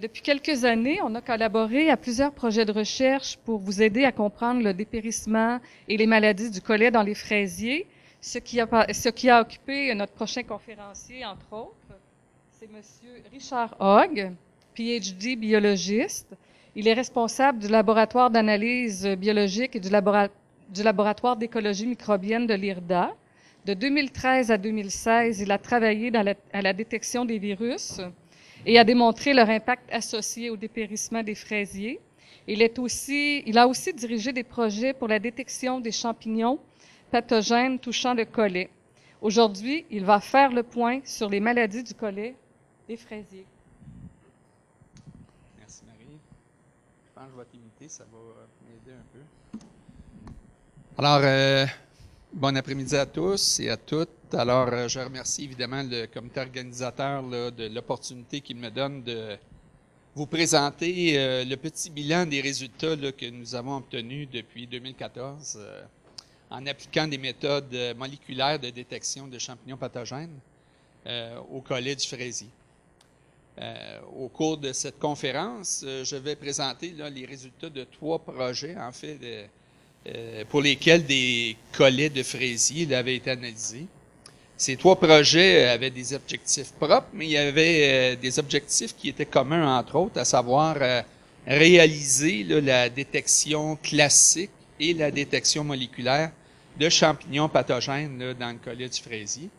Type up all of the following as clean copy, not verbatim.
Depuis quelques années, on a collaboré à plusieurs projets de recherche pour vous aider à comprendre le dépérissement et les maladies du collet dans les fraisiers, ce qui a occupé notre prochain conférencier, entre autres. C'est Monsieur Richard Hogg, PhD biologiste. Il est responsable du laboratoire d'analyse biologique et du laboratoire d'écologie microbienne de l'IRDA. De 2013 à 2016, il a travaillé à la détection des virus et a démontré leur impact associé au dépérissement des fraisiers. Il a aussi dirigé des projets pour la détection des champignons pathogènes touchant le collet. Aujourd'hui, il va faire le point sur les maladies du collet des fraisiers. Merci Marie. Je pense que je vais t'imiter, ça va m'aider un peu. Alors, bon après-midi à tous et à toutes. Alors, je remercie évidemment le comité organisateur là, de l'opportunité qu'il me donne de vous présenter le petit bilan des résultats là, que nous avons obtenus depuis 2014 en appliquant des méthodes moléculaires de détection de champignons pathogènes au collet du fraisier. Au cours de cette conférence, je vais présenter là, les résultats de 3 projets, en fait, pour lesquels des collets de fraisier avaient été analysés. Ces 3 projets avaient des objectifs propres, mais il y avait des objectifs qui étaient communs, entre autres, à savoir réaliser là, la détection classique et la détection moléculaire de champignons pathogènes là, dans le collet du fraisier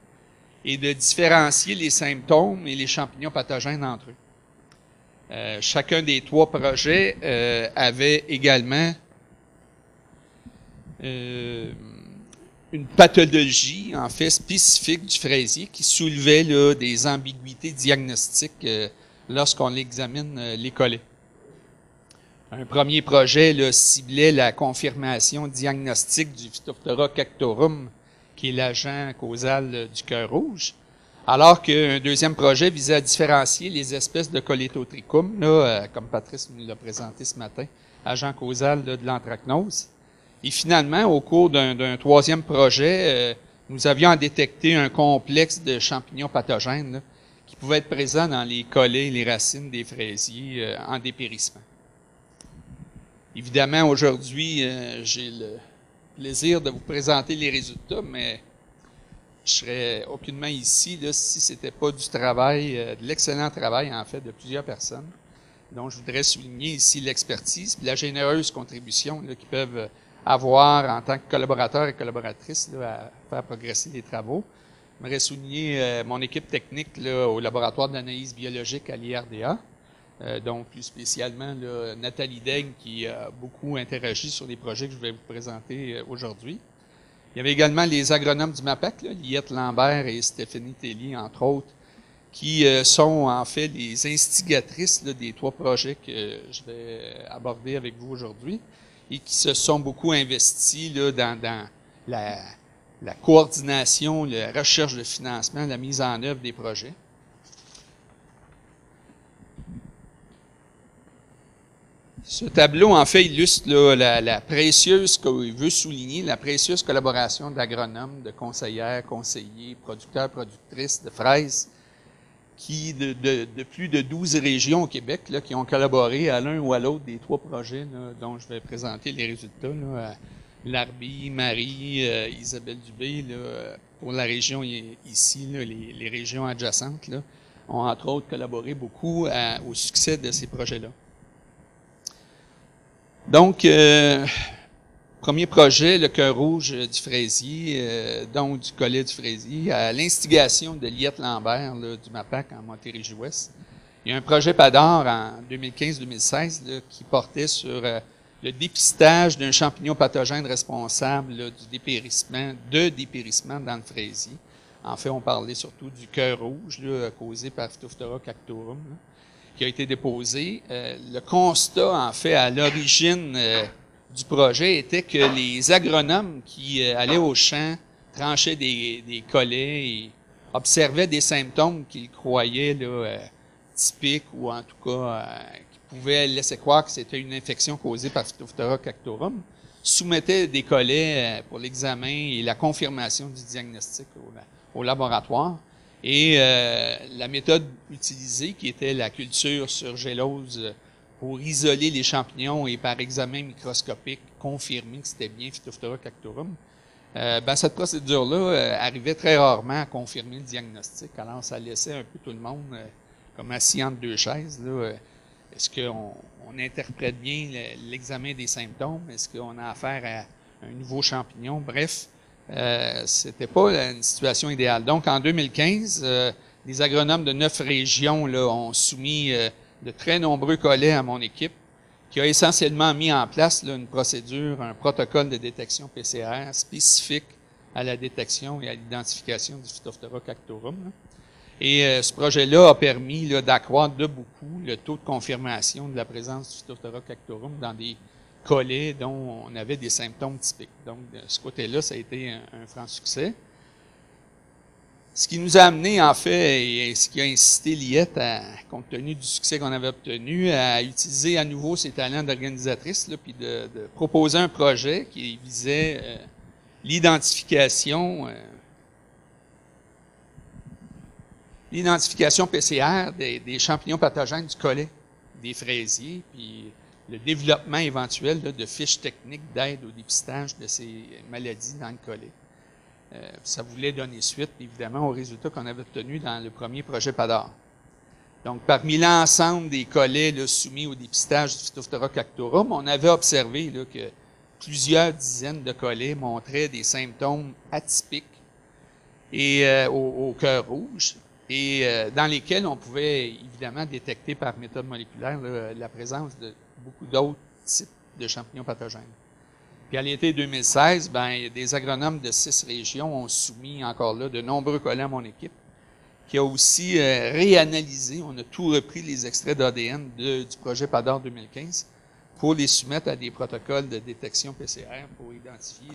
et de différencier les symptômes et les champignons pathogènes entre eux. Chacun des 3 projets avait également une pathologie, en fait, spécifique du fraisier qui soulevait là, des ambiguïtés diagnostiques lorsqu'on examine les collets. Un premier projet là, ciblait la confirmation diagnostique du Phytophthora cactorum, qui est l'agent causal du cœur rouge, alors qu'un deuxième projet visait à différencier les espèces de Colletotrichum, là, comme Patrice nous l'a présenté ce matin, agent causal là, de l'anthracnose. Et finalement, au cours d'un troisième projet, nous avions détecté un complexe de champignons pathogènes là, qui pouvaient être présents dans les collets et les racines des fraisiers en dépérissement. Évidemment, aujourd'hui, j'ai le plaisir de vous présenter les résultats, mais je serais aucunement ici là, si ce n'était pas du travail, de l'excellent travail, en fait, de plusieurs personnes. Donc, je voudrais souligner ici l'expertise et la généreuse contribution là, qu'ils peuvent avoir en tant que collaborateurs et collaboratrices là, à faire progresser les travaux. J'aimerais souligner mon équipe technique là, au laboratoire d'analyse biologique à l'IRDA, donc plus spécialement là, Nathalie Daigle qui a beaucoup interagi sur les projets que je vais vous présenter aujourd'hui. Il y avait également les agronomes du MAPAC, là, Liette Lambert et Stéphanie Tellier, entre autres, qui sont en fait les instigatrices là, des 3 projets que je vais aborder avec vous aujourd'hui et qui se sont beaucoup investis là, dans la coordination, la recherche de financement, la mise en œuvre des projets. Ce tableau, en fait, illustre là, la précieuse, qu'il veut souligner, la précieuse collaboration d'agronomes, de conseillères, conseillers, producteurs, productrices de fraises, qui de plus de 12 régions au Québec, là, qui ont collaboré à l'un ou à l'autre des 3 projets là, dont je vais présenter les résultats. Là, Larby, Marie, Isabelle Dubé, là, pour la région ici, là, les régions adjacentes, là, ont entre autres collaboré beaucoup au succès de ces projets-là. Donc, premier projet, le cœur rouge du fraisier, donc du collet du fraisier, à l'instigation de Liette Lambert là, du MAPAC en Montérégie-Ouest. Il y a un projet PADAR en 2015-2016 qui portait sur le dépistage d'un champignon pathogène responsable là, du dépérissement dans le fraisier. En fait, on parlait surtout du cœur rouge là, causé par Phytophthora cactorum, là, qui a été déposé. Le constat, en fait, à l'origine du projet était que les agronomes qui allaient au champ, tranchaient des collets et observaient des symptômes qu'ils croyaient là, typiques ou en tout cas qui pouvaient laisser croire que c'était une infection causée par Phytophthora cactorum, soumettaient des collets pour l'examen et la confirmation du diagnostic au laboratoire. Et la méthode utilisée, qui était la culture sur gélose pour isoler les champignons et par examen microscopique confirmer que c'était bien Phytophthora cactorum, cette procédure-là arrivait très rarement à confirmer le diagnostic. Alors, ça laissait un peu tout le monde comme assis entre deux chaises. Est-ce qu'on interprète bien l'examen des symptômes? Est-ce qu'on a affaire à un nouveau champignon? Bref, c'était pas une situation idéale. Donc, en 2015, les agronomes de 9 régions là, ont soumis de très nombreux collets à mon équipe, qui a essentiellement mis en place là, une procédure, un protocole de détection PCR spécifique à la détection et à l'identification du Phytophthora cactorum. Là. Et ce projet-là a permis d'accroître de beaucoup le taux de confirmation de la présence du Phytophthora cactorum dans des collets dont on avait des symptômes typiques. Donc, de ce côté-là, ça a été un franc succès. Ce qui nous a amené, en fait, et ce qui a incité l'IET, compte tenu du succès qu'on avait obtenu, à utiliser à nouveau ses talents d'organisatrice, puis de proposer un projet qui visait l'identification PCR des champignons pathogènes du collet, des fraisiers, puis le développement éventuel de fiches techniques d'aide au dépistage de ces maladies dans le collet. Ça voulait donner suite, évidemment, aux résultats qu'on avait obtenus dans le premier projet PADAR. Donc, parmi l'ensemble des collets soumis au dépistage du Phytophthora cactorum, on avait observé que plusieurs dizaines de collets montraient des symptômes atypiques et au cœur rouge, et dans lesquels on pouvait évidemment détecter par méthode moléculaire la présence de beaucoup d'autres types de champignons pathogènes. Puis à l'été 2016, des agronomes de 6 régions ont soumis encore là de nombreux collets à mon équipe, qui a aussi réanalysé, on a tout repris les extraits d'ADN du projet PADAR 2015 pour les soumettre à des protocoles de détection PCR pour identifier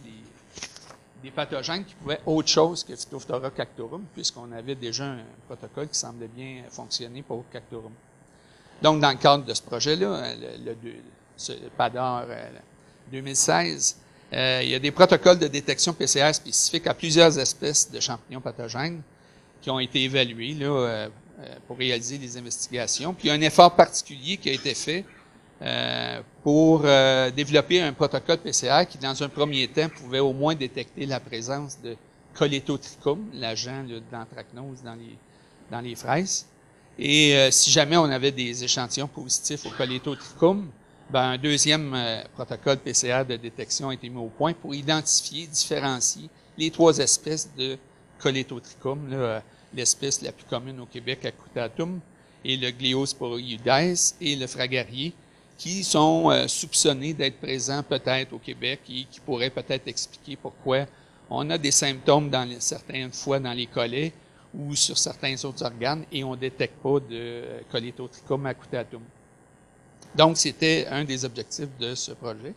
des pathogènes qui pouvaient être autre chose que Phytophthora cactorum, puisqu'on avait déjà un protocole qui semblait bien fonctionner pour cactorum. Donc, dans le cadre de ce projet-là, le PADAR 2016, il y a des protocoles de détection PCR spécifiques à plusieurs espèces de champignons pathogènes qui ont été évalués pour réaliser les investigations. Puis il y a un effort particulier qui a été fait pour développer un protocole PCR qui, dans un premier temps, pouvait au moins détecter la présence de Colletotrichum, l'agent d'anthracnose dans les fraises. Et si jamais on avait des échantillons positifs au Colletotrichum, un deuxième protocole PCR de détection a été mis au point pour identifier, différencier les 3 espèces de Colletotrichum, l'espèce la plus commune au Québec, Acutatum, et le Gliosporoides et le fragarier, qui sont soupçonnés d'être présents peut-être au Québec et qui pourraient peut-être expliquer pourquoi on a des symptômes certaines fois dans les collets ou sur certains autres organes et on ne détecte pas de Colletotrichum acutatum. Donc, c'était un des objectifs de ce projet.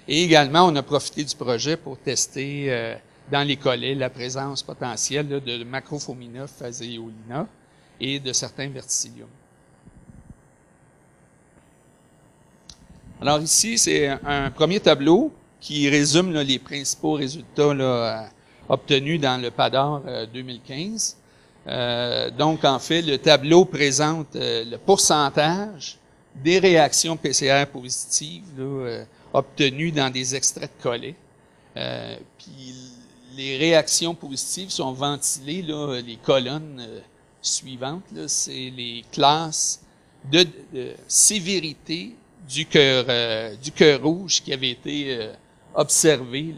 Et également, on a profité du projet pour tester dans les collets la présence potentielle de Macrophomina phaseolina et de certains verticilliums. Alors ici, c'est un premier tableau qui résume les principaux résultats obtenus dans le PADAR 2015. Donc, en fait, le tableau présente le pourcentage des réactions PCR positives obtenues dans des extraits de collets. Puis les réactions positives sont ventilées, les colonnes suivantes, c'est les classes de sévérité du cœur rouge qui avait été observé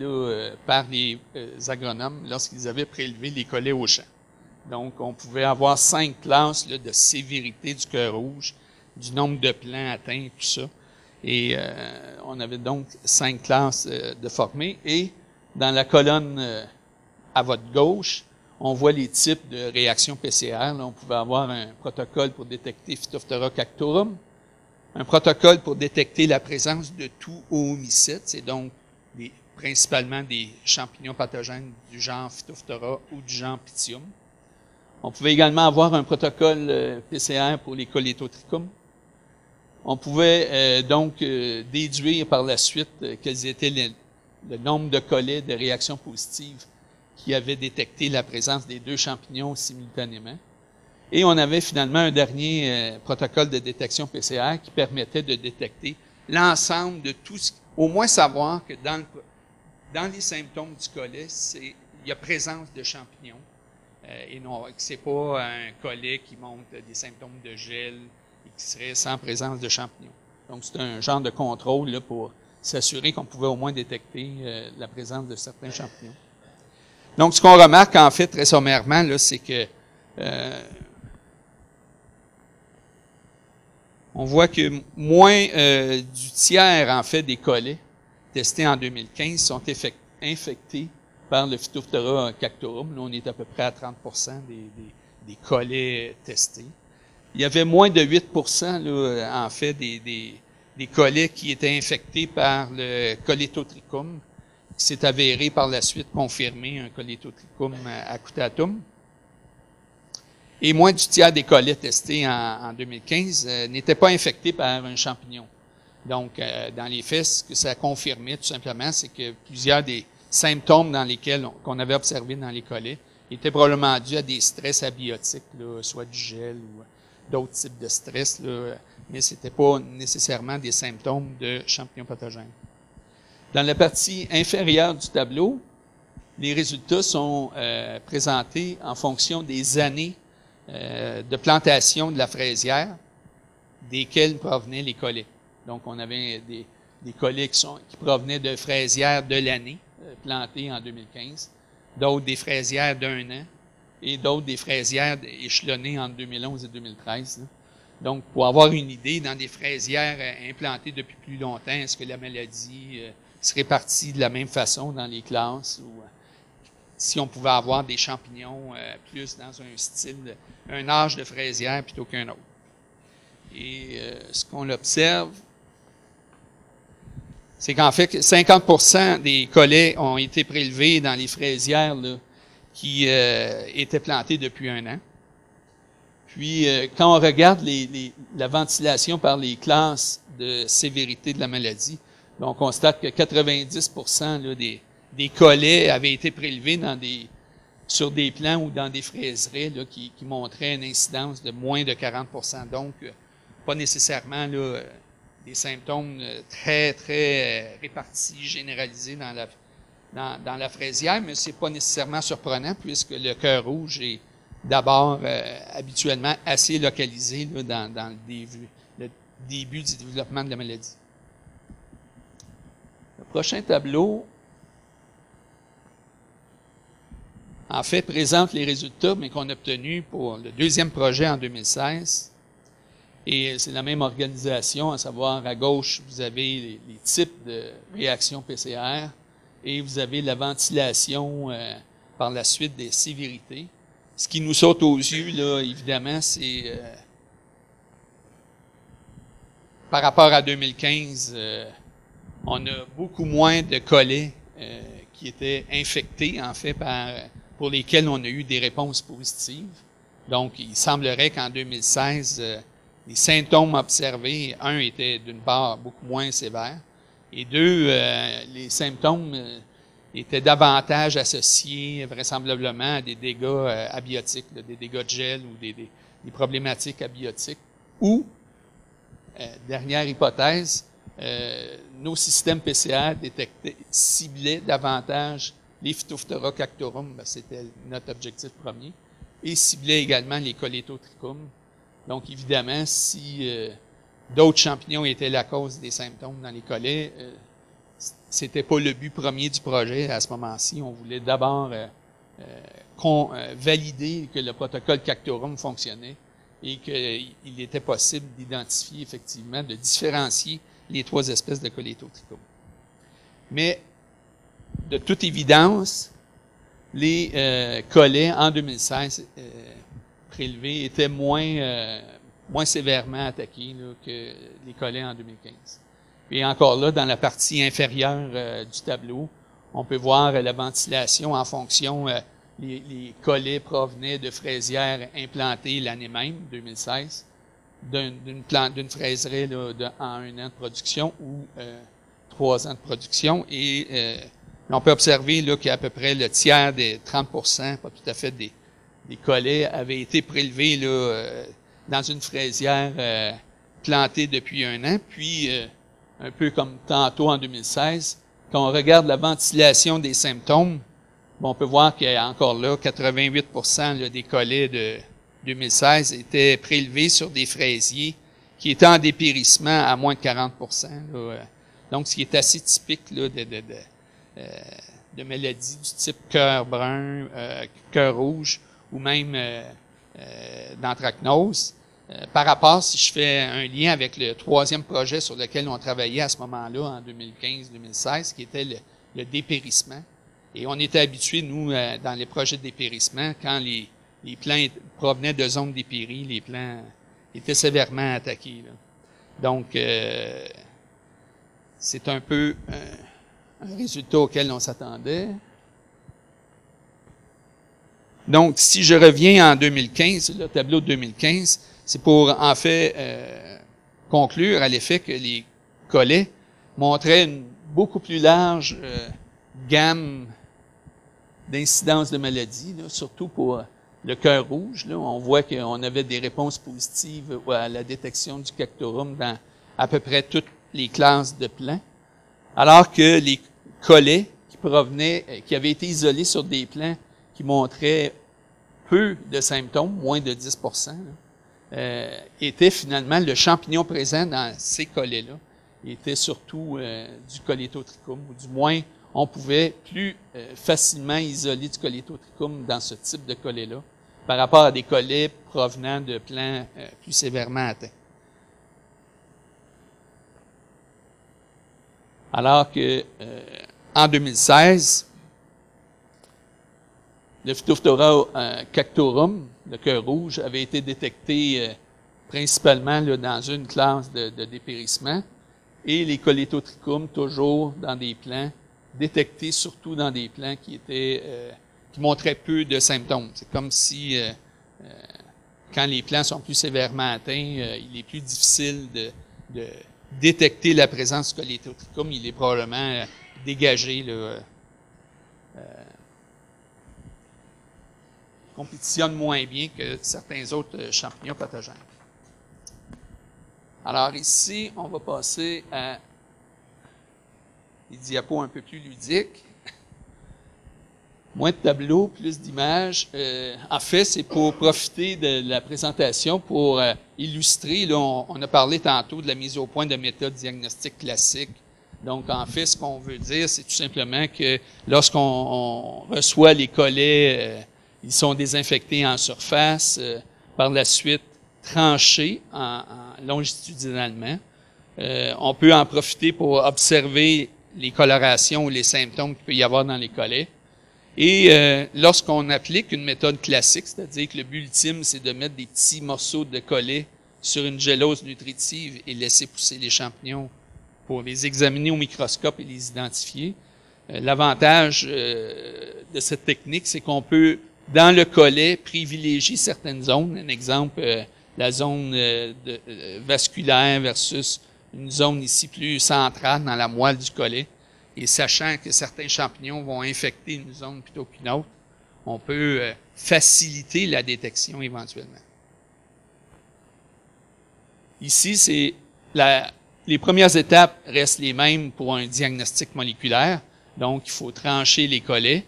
par les agronomes lorsqu'ils avaient prélevé les collets au champ. Donc, on pouvait avoir 5 classes de sévérité du cœur rouge, du nombre de plants atteints, tout ça. Et on avait donc 5 classes de formées. Et dans la colonne à votre gauche, on voit les types de réactions PCR. Là, on pouvait avoir un protocole pour détecter Phytophthora cactorum, un protocole pour détecter la présence de tout oomycète, c'est donc principalement des champignons pathogènes du genre Phytophthora ou du genre Pythium. On pouvait également avoir un protocole PCR pour les Colletotrichum. On pouvait donc déduire par la suite quels étaient le nombre de collets de réactions positives qui avait détecté la présence des 2 champignons simultanément. Et on avait finalement un dernier protocole de détection PCR qui permettait de détecter l'ensemble de tout ce, au moins savoir que dans les symptômes du collet, il y a présence de champignons. Et non, que c'est pas un collet qui montre des symptômes de gel et qui serait sans présence de champignons. Donc, c'est un genre de contrôle là, pour s'assurer qu'on pouvait au moins détecter la présence de certains champignons. Donc, ce qu'on remarque, en fait, très sommairement, là, c'est que on voit que moins du tiers, en fait, des collets testés en 2015 sont infectés par le Phytophthora cactorum. Là, on est à peu près à 30% des collets testés. Il y avait moins de 8%, là, en fait, des collets qui étaient infectés par le Colletotrichum, qui s'est avéré par la suite confirmer un Colletotrichum acutatum. Et moins du tiers des collets testés en 2015 n'étaient pas infectés par un champignon. Donc, dans les faits, ce que ça confirmait tout simplement, c'est que plusieurs des symptômes qu'on avait observés dans les collets étaient probablement dus à des stress abiotiques, là, soit du gel ou d'autres types de stress, là, mais c'était pas nécessairement des symptômes de champignons pathogènes. Dans la partie inférieure du tableau, les résultats sont présentés en fonction des années de plantation de la fraisière, desquelles provenaient les collets. Donc, on avait des collets qui provenaient de fraisières de l'année, plantées en 2015, d'autres des fraisières d'1 an, et d'autres des fraisières échelonnées entre 2011 et 2013. Là. Donc, pour avoir une idée, dans des fraisières implantées depuis plus longtemps, est-ce que la maladie se répartit de la même façon dans les classes ou si on pouvait avoir des champignons plus dans un style, un âge de fraisière plutôt qu'un autre. Et ce qu'on observe, c'est qu'en fait, 50% des collets ont été prélevés dans les fraisières là, qui étaient plantées depuis 1 an. Puis, quand on regarde la ventilation par les classes de sévérité de la maladie, on constate que 90% là, des collets avaient été prélevés sur des plants ou dans des fraiserais là, qui montraient une incidence de moins de 40%. Donc, pas nécessairement là, des symptômes très, très répartis, généralisés dans la fraisière, mais c'est pas nécessairement surprenant puisque le cœur rouge est d'abord habituellement assez localisé là, dans le début du développement de la maladie. Le prochain tableau, en fait, présente les résultats mais qu'on a obtenus pour le 2e projet en 2016. Et c'est la même organisation, à savoir à gauche, vous avez les types de réactions PCR et vous avez la ventilation par la suite des sévérités. Ce qui nous saute aux yeux, là, évidemment, c'est par rapport à 2015, on a beaucoup moins de collets qui étaient infectés, en fait, pour lesquels on a eu des réponses positives. Donc, il semblerait qu'en 2016, les symptômes observés, un, étaient d'une part beaucoup moins sévères, et deux, les symptômes étaient davantage associés vraisemblablement à des dégâts abiotiques, là, des dégâts de gel ou des problématiques abiotiques, ou, dernière hypothèse, nos systèmes PCR ciblaient davantage les Phytophthora cactorum, c'était notre objectif premier, et ciblaient également les Colletotrichum. Donc, évidemment, si d'autres champignons étaient la cause des symptômes dans les collets, c'était pas le but premier du projet à ce moment-ci. On voulait d'abord valider que le protocole Cactorum fonctionnait et qu'il était possible d'identifier effectivement, de différencier les 3 espèces de Colletotrichum. Mais, de toute évidence, les collets en 2016 prélevés étaient moins sévèrement attaqués là, que les collets en 2015. Et encore là, dans la partie inférieure du tableau, on peut voir la ventilation en fonction, les collets provenaient de fraisières implantées l'année même, 2016, d'une fraiserie là, en 1 an de production ou 3 ans de production. Et On peut observer là, qu'à peu près le tiers des 30%, pas tout à fait, des collets avaient été prélevés là, dans une fraisière plantée depuis 1 an. Puis, un peu comme tantôt en 2016, quand on regarde la ventilation des symptômes, bon, on peut voir qu'il y a encore là 88% là, des collets de 2016 étaient prélevés sur des fraisiers qui étaient en dépérissement à moins de 40%. Là. Donc, ce qui est assez typique là, de maladies du type cœur brun, cœur rouge ou même d'anthracnose. Par rapport, si je fais un lien avec le 3e projet sur lequel on travaillait à ce moment-là, en 2015-2016, qui était le dépérissement. Et on était habitués, nous, dans les projets de dépérissement, quand les plants provenaient de zones dépéries, les plants étaient sévèrement attaqués. Là. Donc, c'est un peu un résultat auquel on s'attendait. Donc, si je reviens en 2015, le tableau de 2015, c'est pour, en fait, conclure à l'effet que les collets montraient une beaucoup plus large gamme d'incidence de maladies, là, surtout pour le cœur rouge. Là, on voit qu'on avait des réponses positives à la détection du cactorum dans à peu près toutes les classes de plants, alors que les collets qui avaient été isolés sur des plants qui montraient peu de symptômes, moins de 10%, était finalement le champignon présent dans ces collets-là, était surtout du Colletotrichum, ou du moins, on pouvait plus facilement isoler du Colletotrichum dans ce type de collet-là, par rapport à des collets provenant de plants plus sévèrement atteints. Alors que, en 2016, le Phytophthora cactorum, le cœur rouge, avait été détecté principalement là, dans une classe de dépérissement, et les Colletotrichum toujours dans des plants, détectés surtout dans des plants qui montraient peu de symptômes. C'est comme si, quand les plants sont plus sévèrement atteints, il est plus difficile de détecter la présence du Colletotrichum. Il est probablement dégagé, là, compétitionne moins bien que certains autres champignons pathogènes. Alors ici, on va passer à des diapos un peu plus ludiques. Moins de tableaux, plus d'images. En fait, c'est pour profiter de la présentation pour illustrer. Là, on a parlé tantôt de la mise au point de méthodes diagnostiques classiques. Donc, en fait, ce qu'on veut dire, c'est tout simplement que lorsqu'on reçoit les collets, ils sont désinfectés en surface, par la suite tranchés longitudinalement. On peut en profiter pour observer les colorations ou les symptômes qu'il peut y avoir dans les collets. Et lorsqu'on applique une méthode classique, c'est-à-dire que le but ultime, c'est de mettre des petits morceaux de collet sur une gélose nutritive et laisser pousser les champignons pour les examiner au microscope et les identifier. L'avantage de cette technique, c'est qu'on peut, dans le collet, privilégier certaines zones. Un exemple, la zone vasculaire versus une zone ici plus centrale dans la moelle du collet. Et sachant que certains champignons vont infecter une zone plutôt qu'une autre, on peut faciliter la détection éventuellement. Ici, c'est les premières étapes restent les mêmes pour un diagnostic moléculaire. Donc, il faut trancher les collets.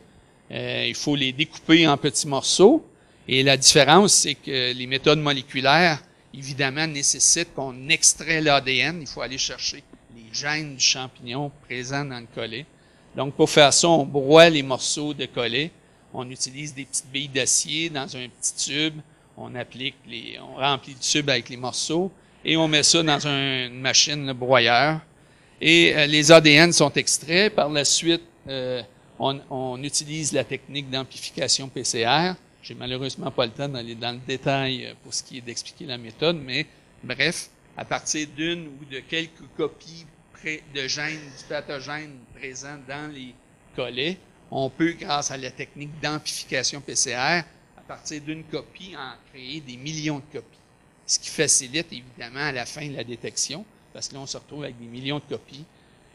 Il faut les découper en petits morceaux. Et la différence, c'est que les méthodes moléculaires, évidemment, nécessitent qu'on extrait l'ADN. Il faut aller chercher les gènes du champignon présents dans le collet. Donc, pour faire ça, on broie les morceaux de collet. On utilise des petites billes d'acier dans un petit tube. On remplit le tube avec les morceaux et on met ça dans une machine broyeur. Et les ADN sont extraits. Par la suite, on utilise la technique d'amplification PCR. J'ai malheureusement pas le temps d'aller dans le détail pour ce qui est d'expliquer la méthode, mais bref, à partir d'une ou de quelques copies de gènes du pathogène présent dans les collets, on peut, grâce à la technique d'amplification PCR, à partir d'une copie, en créer des millions de copies. Ce qui facilite évidemment à la fin la détection, parce que là, on se retrouve avec des millions de copies.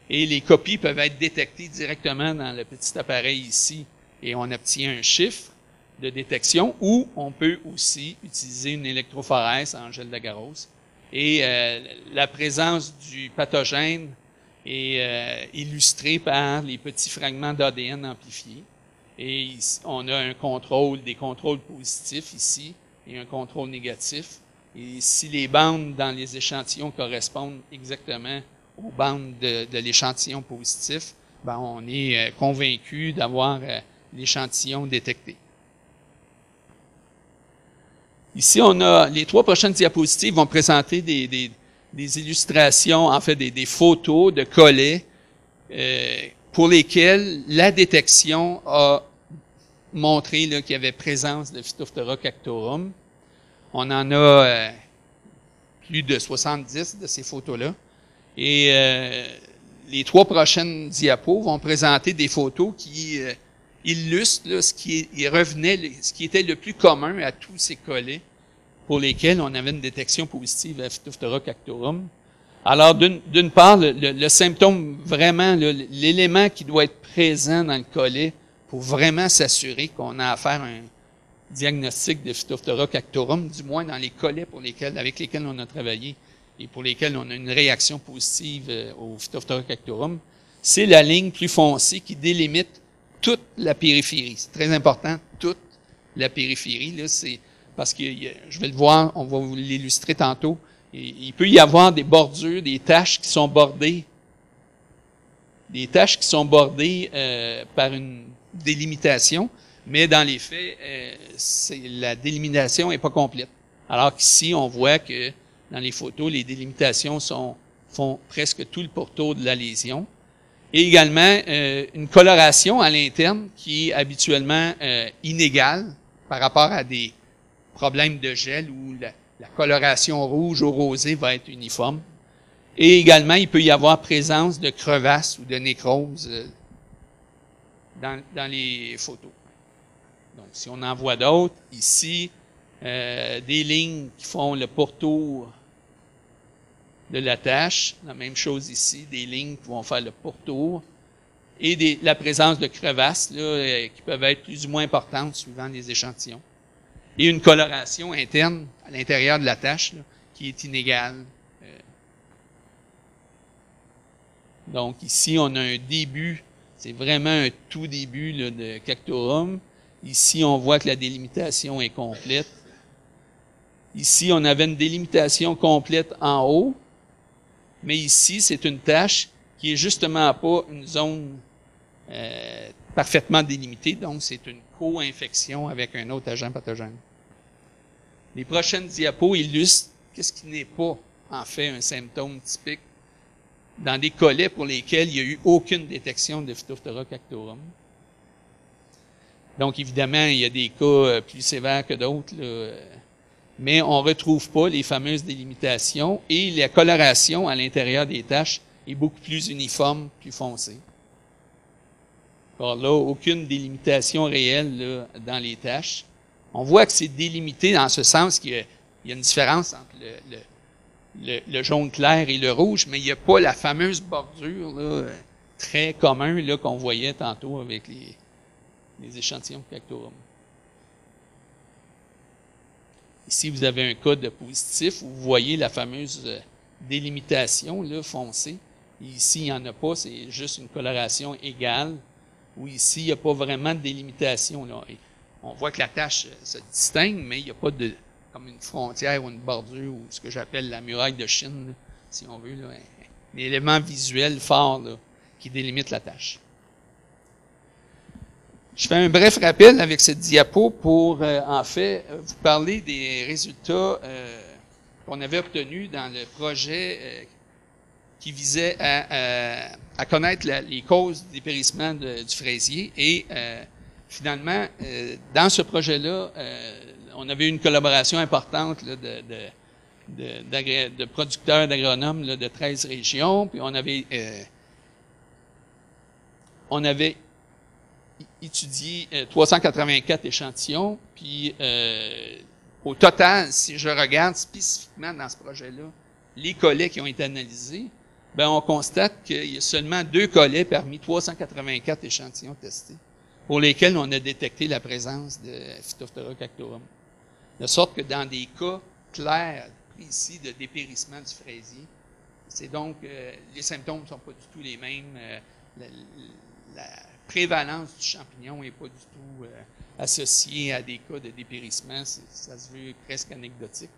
Et les copies peuvent être détectées directement dans le petit appareil ici et on obtient un chiffre de détection, ou on peut aussi utiliser une électrophorèse en gel d'agarose. Et la présence du pathogène est illustrée par les petits fragments d'ADN amplifiés. Et ici, on a un contrôle, des contrôles positifs ici et un contrôle négatif. Et si les bandes dans les échantillons correspondent exactement aux bandes de l'échantillon positif, ben on est convaincu d'avoir l'échantillon détecté. Ici, on a les 3 prochaines diapositives vont présenter des illustrations, en fait des photos de collets pour lesquels la détection a montré qu'il y avait présence de Phytophthora cactorum. On en a plus de 70 de ces photos-là. Et les 3 prochaines diapos vont présenter des photos qui illustrent là, ce qui était le plus commun à tous ces collets pour lesquels on avait une détection positive à Phytophthora cactorum. Alors, d'une part, le symptôme vraiment, l'élément qui doit être présent dans le collet pour vraiment s'assurer qu'on a affaire à un diagnostic de Phytophthora cactorum, du moins dans les collets avec lesquels on a travaillé et pour lesquels on a une réaction positive au Phytophthora cactorum, c'est la ligne plus foncée qui délimite toute la périphérie. C'est très important, toute la périphérie. Là, c'est parce que je vais le voir, on va vous l'illustrer tantôt. Il peut y avoir des bordures, des taches qui sont bordées, par une délimitation, mais dans les faits, la délimitation n'est pas complète. Alors qu'ici, on voit que dans les photos, les délimitations font presque tout le pourtour de la lésion. Et également, une coloration à l'interne qui est habituellement inégale par rapport à des problèmes de gel où la coloration rouge ou rosée va être uniforme. Et également, il peut y avoir présence de crevasses ou de nécrose dans les photos. Donc, si on en voit d'autres, ici, des lignes qui font le pourtour de la tache, la même chose ici, des lignes qui vont faire le pourtour, et la présence de crevasses là, qui peuvent être plus ou moins importantes suivant les échantillons. Et une coloration interne à l'intérieur de la tache là, qui est inégale. Donc ici, on a un début, c'est vraiment un tout début là, de Cactorum. Ici, on voit que la délimitation est complète. Ici, on avait une délimitation complète en haut, mais ici, c'est une tache qui est justement pas une zone parfaitement délimitée, donc c'est une co-infection avec un autre agent pathogène. Les prochaines diapos illustrent qu'est-ce qui n'est pas, en fait, un symptôme typique dans des collets pour lesquels il n'y a eu aucune détection de Phytophthora cactorum. Donc, évidemment, il y a des cas plus sévères que d'autres, mais on ne retrouve pas les fameuses délimitations et la coloration à l'intérieur des taches est beaucoup plus uniforme, plus foncée. Alors là, aucune délimitation réelle là, dans les taches. On voit que c'est délimité dans ce sens qu'il y a une différence entre le jaune clair et le rouge, mais il n'y a pas la fameuse bordure là, très commune là, qu'on voyait tantôt avec les échantillons de Cactorum. Ici, vous avez un cas de positif où vous voyez la fameuse délimitation là, foncée. Et ici, il n'y en a pas, c'est juste une coloration égale, où ici, il n'y a pas vraiment de délimitation. Là. Et on voit que la tache se distingue, mais il n'y a pas de comme une frontière ou une bordure, ou ce que j'appelle la muraille de Chine, là, si on veut, là, un élément visuel fort là, qui délimite la tache. Je fais un bref rappel avec cette diapo pour, en fait, vous parler des résultats qu'on avait obtenus dans le projet qui visait à connaître les causes du dépérissement du fraisier. Et finalement, dans ce projet-là, on avait une collaboration importante là, de producteurs, d'agronomes là, de 13 régions. Puis on avait étudié 384 échantillons. Puis au total, si je regarde spécifiquement dans ce projet-là, les collets qui ont été analysés, ben on constate qu'il y a seulement 2 collets parmi 384 échantillons testés pour lesquels on a détecté la présence de Phytophthora cactorum. De sorte que dans des cas clairs, précis de dépérissement du fraisier, c'est donc, les symptômes ne sont pas du tout les mêmes, la prévalence du champignon n'est pas du tout associée à des cas de dépérissement, ça se veut presque anecdotique.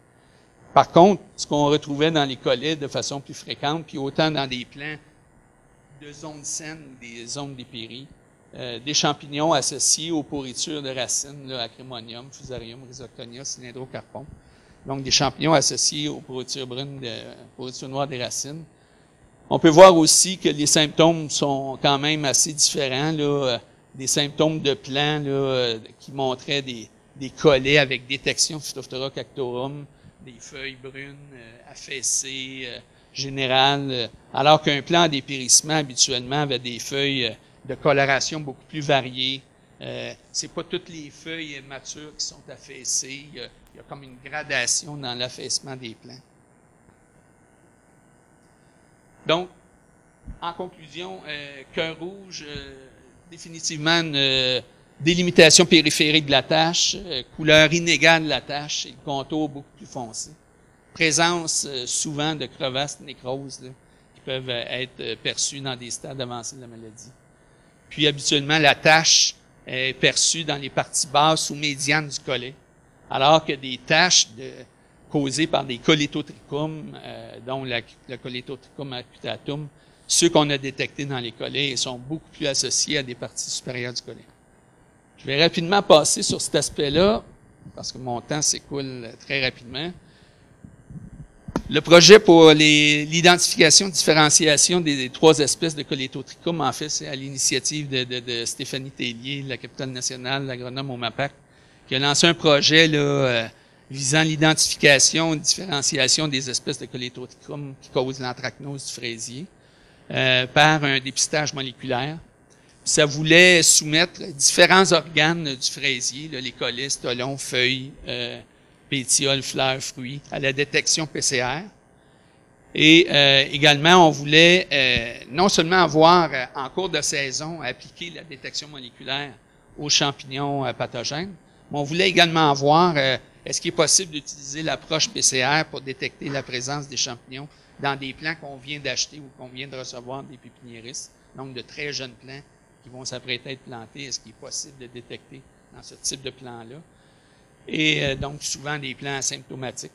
Par contre, ce qu'on retrouvait dans les collets de façon plus fréquente, puis autant dans des plants de zones saines ou des zones dépéries, des champignons associés aux pourritures de racines, là, Acremonium, Fusarium, Rhizoctonia, Cylindrocarpon. Donc, des champignons associés aux pourritures brunes, pourritures noires des racines. On peut voir aussi que les symptômes sont quand même assez différents, là, des symptômes de plants là, qui montraient des collets avec détection de Phytophthora cactorum, des feuilles brunes, affaissées, générales, alors qu'un plant en dépérissement, habituellement, avait des feuilles de coloration beaucoup plus variées. C'est pas toutes les feuilles matures qui sont affaissées. Il y a comme une gradation dans l'affaissement des plants. Donc, en conclusion, cœur rouge, définitivement une délimitation périphérique de la tache, couleur inégale de la tache et le contour beaucoup plus foncé. Présence souvent de crevasses, nécroses, là, qui peuvent être perçues dans des stades avancés de la maladie. Puis habituellement, la tache est perçue dans les parties basses ou médianes du collet, alors que des taches causées par des colétotrichums, dont le colétotrichum acutatum, ceux qu'on a détectés dans les collets sont beaucoup plus associés à des parties supérieures du collet. Je vais rapidement passer sur cet aspect-là, parce que mon temps s'écoule très rapidement. Le projet pour l'identification, différenciation des 3 espèces de colétotrichum, en fait, c'est à l'initiative de Stéphanie Tellier, la capitale nationale, l'agronome au MAPAC, qui a lancé un projet là, visant l'identification et différenciation des espèces de colétotrichum qui causent l'anthracnose du fraisier par un dépistage moléculaire. Ça voulait soumettre différents organes du fraisier, là, les collets, stolons, feuilles, pétioles, fleurs, fruits, à la détection PCR. Et également, on voulait non seulement avoir en cours de saison appliquer la détection moléculaire aux champignons pathogènes, mais on voulait également voir est-ce qu'il est possible d'utiliser l'approche PCR pour détecter la présence des champignons dans des plants qu'on vient d'acheter ou qu'on vient de recevoir des pépiniéristes, donc de très jeunes plants qui vont s'apprêter à être plantés. Est-ce qu'il est possible de détecter dans ce type de plants-là? Et donc, souvent des plants asymptomatiques.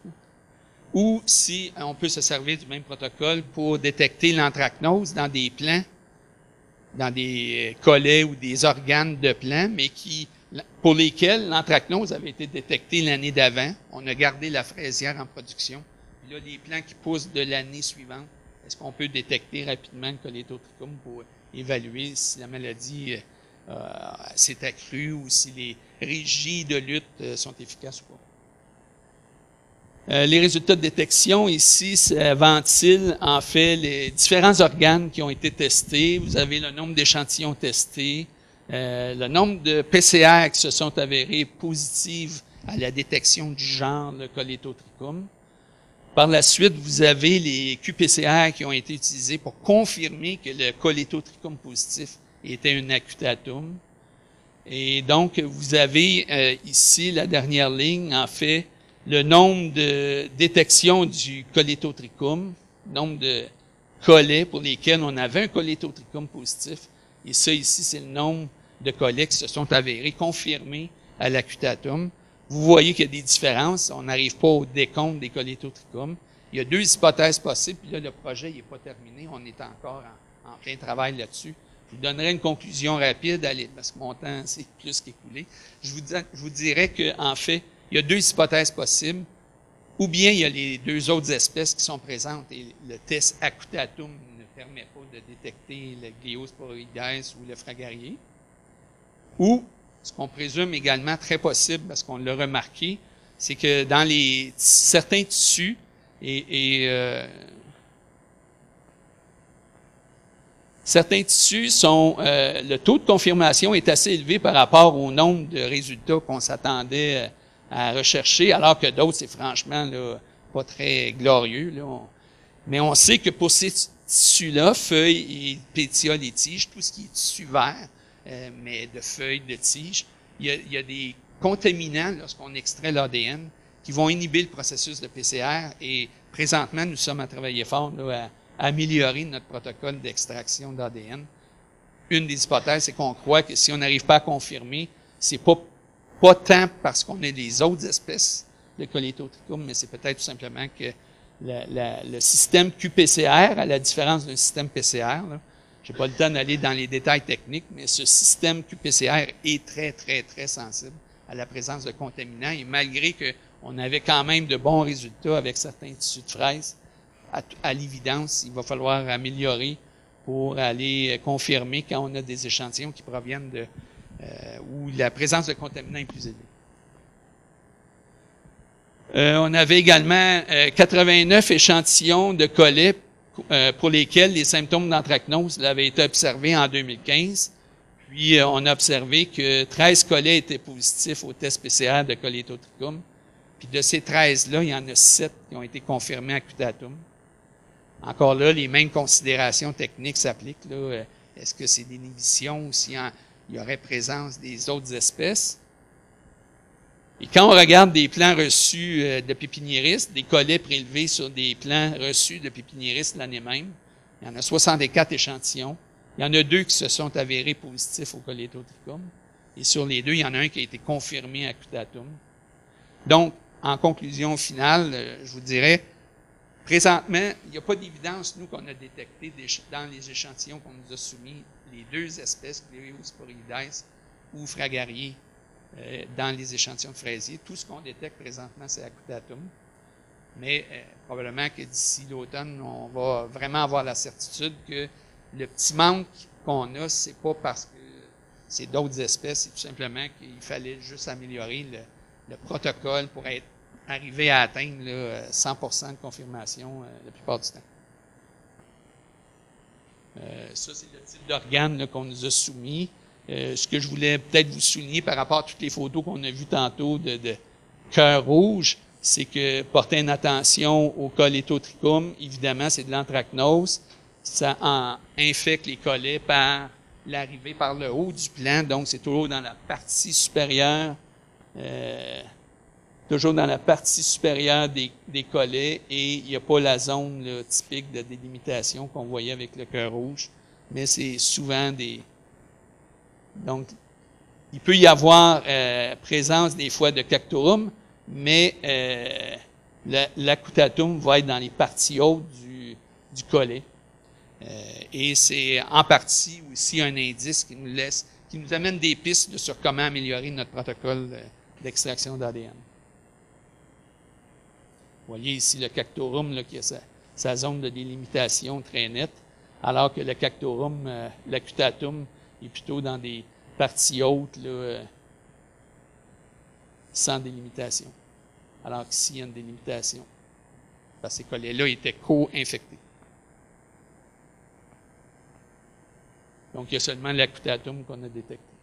Ou si on peut se servir du même protocole pour détecter l'anthracnose dans des plants, dans des collets ou des organes de plants, mais pour lesquels l'anthracnose avait été détectée l'année d'avant. On a gardé la fraisière en production. Puis là, les plants qui poussent de l'année suivante, est-ce qu'on peut détecter rapidement le colétotrichum pour évaluer si la maladie s'est accrue ou si les régies de lutte sont efficaces ou pas. Les résultats de détection ici, ça ventile en fait les différents organes qui ont été testés. Vous avez le nombre d'échantillons testés, le nombre de PCR qui se sont avérés positives à la détection du genre, le colétotrichum. Par la suite, vous avez les qPCR qui ont été utilisés pour confirmer que le colétotrichum positif était un acutatum. Et donc, vous avez ici, la dernière ligne, en fait, le nombre de détections du colétotrichum, nombre de collets pour lesquels on avait un colétotrichum positif. Et ça, ici, c'est le nombre de collets qui se sont avérés confirmés à l'acutatum. Vous voyez qu'il y a des différences. On n'arrive pas au décompte des colétotrichum. Il y a 2 hypothèses possibles, puis là, le projet n'est pas terminé. On est encore en plein travail là-dessus. Je vous donnerai une conclusion rapide, parce que mon temps, c'est plus qu'écoulé. Je vous dirais qu'en fait, il y a 2 hypothèses possibles. Ou bien il y a les 2 autres espèces qui sont présentes et le test acutatum ne permet pas de détecter le Gliosporides ou le fragarier. Ou, ce qu'on présume également très possible, parce qu'on l'a remarqué, c'est que dans certains tissus, certains tissus le taux de confirmation est assez élevé par rapport au nombre de résultats qu'on s'attendait à rechercher, alors que d'autres, c'est franchement là, pas très glorieux. Là. Mais on sait que pour ces tissus-là, feuilles et pétioles et tiges, tout ce qui est tissu vert, mais de feuilles, de tiges, il y a des contaminants lorsqu'on extrait l'ADN qui vont inhiber le processus de PCR et présentement, nous sommes à travailler fort là, à améliorer notre protocole d'extraction d'ADN. Une des hypothèses, c'est qu'on croit que si on n'arrive pas à confirmer, c'est pas tant parce qu'on a des autres espèces de Colétotrichum, mais c'est peut-être tout simplement que le système qPCR, à la différence d'un système PCR, je n'ai pas le temps d'aller dans les détails techniques, mais ce système qPCR est très, très, très sensible à la présence de contaminants. Et malgré qu'on avait quand même de bons résultats avec certains tissus de fraises, à l'évidence, il va falloir améliorer pour aller confirmer quand on a des échantillons qui proviennent de où la présence de contaminants est plus élevée. On avait également 89 échantillons de collets pour lesquels les symptômes d'anthracnose avaient été observés en 2015. Puis, on a observé que 13 collets étaient positifs au test PCR de Colétotrichum. Puis, de ces 13-là, il y en a 7 qui ont été confirmés à Cutatum. Encore là, les mêmes considérations techniques s'appliquent. Est-ce que c'est d'inhibition ou s'il y aurait présence des autres espèces? Et quand on regarde des plants reçus de pépiniéristes, des collets prélevés sur des plants reçus de pépiniéristes l'année même, il y en a 64 échantillons. Il y en a 2 qui se sont avérés positifs au Colétotrichum. Et sur les 2, il y en a un qui a été confirmé à Cutatum. Donc, en conclusion finale, je vous dirais, présentement, il n'y a pas d'évidence, nous, qu'on a détecté dans les échantillons qu'on nous a soumis, les 2 espèces, Gliriosporides ou Fragariae, dans les échantillons de fraisiers. Tout ce qu'on détecte présentement, c'est Acutatum. Mais probablement que d'ici l'automne, on va vraiment avoir la certitude que le petit manque qu'on a, c'est pas parce que c'est d'autres espèces, c'est tout simplement qu'il fallait juste améliorer le protocole pour arriver à atteindre là, 100% de confirmation la plupart du temps. Ça, c'est le type d'organe qu'on nous a soumis. Ce que je voulais peut-être vous souligner par rapport à toutes les photos qu'on a vues tantôt de cœur rouge, c'est que porter une attention au Colétotrichum, évidemment, c'est de l'anthracnose. Ça infecte les collets par l'arrivée par le haut du plant, donc c'est toujours dans la partie supérieure, des collets, et il n'y a pas la zone là, typique de délimitation qu'on voyait avec le cœur rouge, mais c'est souvent donc, il peut y avoir présence des fois de Cactorum, mais l'Acutatum va être dans les parties hautes du collet. Et c'est en partie aussi un indice qui nous amène des pistes sur comment améliorer notre protocole d'extraction d'ADN. Vous voyez ici le Cactorum là, qui a sa zone de délimitation très nette, alors que le Cactorum, l'Acutatum, est plutôt dans des parties hautes là, sans délimitation. Alors qu'ici, il y a une délimitation. Parce que ces collets-là étaient co-infectés. Donc, il y a seulement l'Acutatum qu'on a détecté.